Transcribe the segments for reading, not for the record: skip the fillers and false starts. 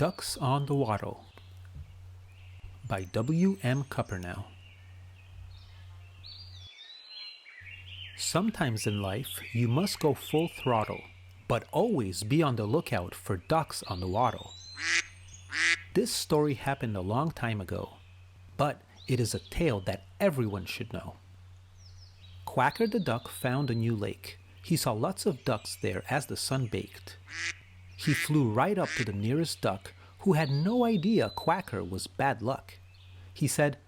Ducks on the Waddle by W.M. Cuppernell. Sometimes in life you must go full throttle, but always be on the lookout for ducks on the waddle. This story happened a long time ago, but it is a tale that everyone should know. Quacker the duck found a new lake. He saw lots of ducks there as the sun baked. He flew right up to the nearest duck, who had no idea Quacker was bad luck. He said,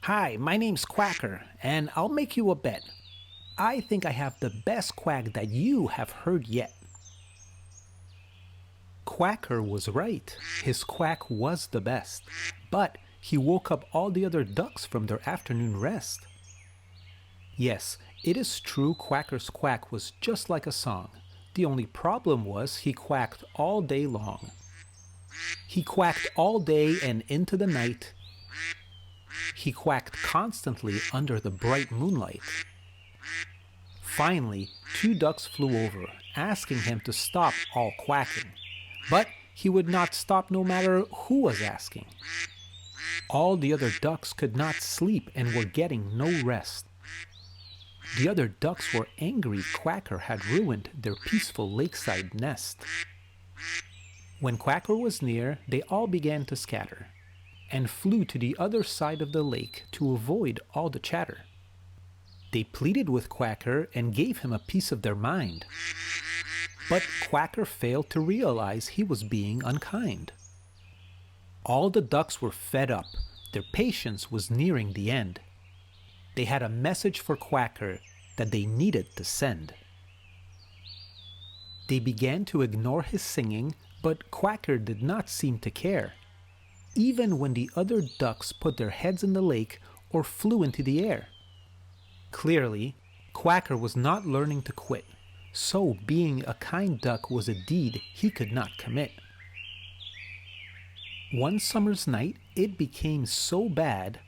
"Hi, my name's Quacker, and I'll make you a bet. I think I have the best quack that you have heard yet." Quacker was right. His quack was the best, but he woke up all the other ducks from their afternoon rest. Yes, it is true Quacker's quack was just like a song. The only problem was he quacked all day long. He quacked all day and into the night. He quacked constantly under the bright moonlight. Finally, two ducks flew over, asking him to stop all quacking. But he would not stop no matter who was asking. All the other ducks could not sleep and were getting no rest. The other ducks were angry Quacker had ruined their peaceful lakeside nest. When Quacker was near, they all began to scatter, and flew to the other side of the lake to avoid all the chatter. They pleaded with Quacker and gave him a piece of their mind. But Quacker failed to realize he was being unkind. All the ducks were fed up. Their patience was nearing the end. They had a message for Quacker that they needed to send. They began to ignore his singing, but Quacker did not seem to care, even when the other ducks put their heads in the lake or flew into the air. Clearly, Quacker was not learning to quit, so being a kind duck was a deed he could not commit. One summer's night, it became so bad,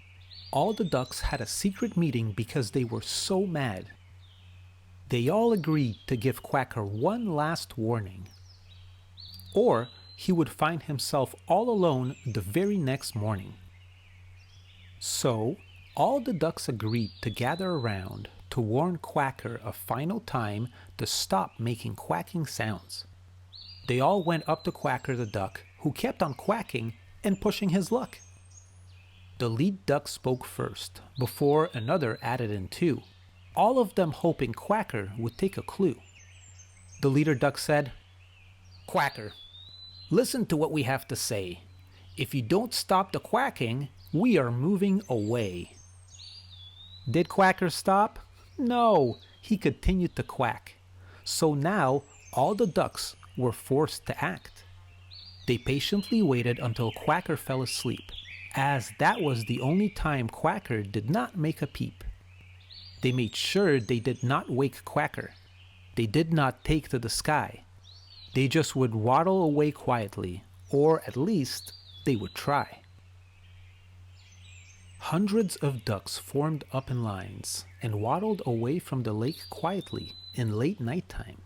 all the ducks had a secret meeting because they were so mad. They all agreed to give Quacker one last warning, or he would find himself all alone the very next morning. So, all the ducks agreed to gather around to warn Quacker a final time to stop making quacking sounds. They all went up to Quacker the duck, who kept on quacking and pushing his luck. The lead duck spoke first, before another added in too, all of them hoping Quacker would take a clue. The leader duck said, "Quacker, listen to what we have to say. If you don't stop the quacking, we are moving away." Did Quacker stop? No, he continued to quack. So now all the ducks were forced to act. They patiently waited until Quacker fell asleep, as that was the only time Quacker did not make a peep. They made sure they did not wake Quacker. They did not take to the sky. They just would waddle away quietly, or at least they would try. Hundreds of ducks formed up in lines and waddled away from the lake quietly in late nighttime.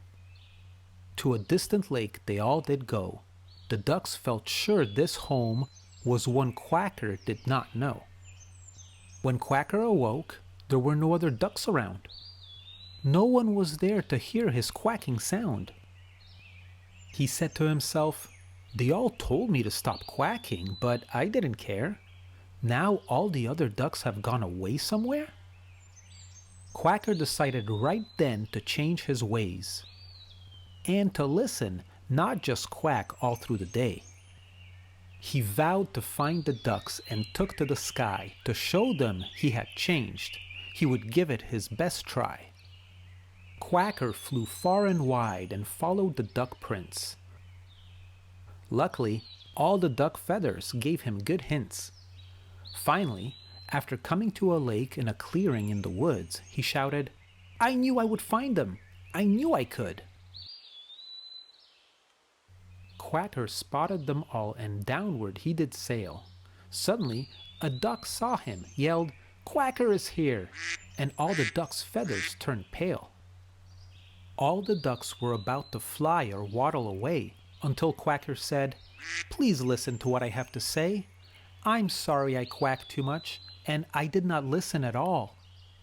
To a distant lake they all did go. The ducks felt sure this home was one Quacker did not know. When Quacker awoke, there were no other ducks around. No one was there to hear his quacking sound. He said to himself, "They all told me to stop quacking, but I didn't care. Now all the other ducks have gone away somewhere?" Quacker decided right then to change his ways, and to listen, not just quack all through the day. He vowed to find the ducks and took to the sky to show them he had changed. He would give it his best try. Quacker flew far and wide and followed the duck prints. Luckily, all the duck feathers gave him good hints. Finally, after coming to a lake in a clearing in the woods, he shouted, "I knew I would find them! I knew I could!" Quacker spotted them all and downward he did sail. Suddenly, a duck saw him, yelled, "Quacker is here!" and all the duck's feathers turned pale. All the ducks were about to fly or waddle away until Quacker said, "Please listen to what I have to say. I'm sorry I quacked too much, and I did not listen at all.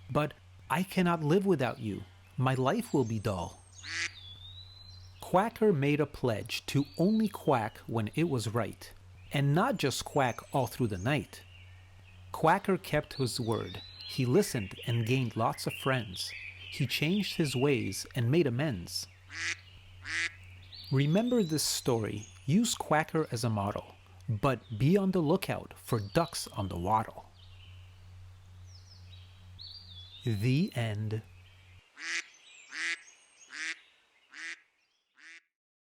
But I cannot live without you. My life will be dull." Quacker made a pledge to only quack when it was right, and not just quack all through the night. Quacker kept his word. He listened and gained lots of friends. He changed his ways and made amends. Remember this story. Use Quacker as a model, but be on the lookout for ducks on the Waddle. The end.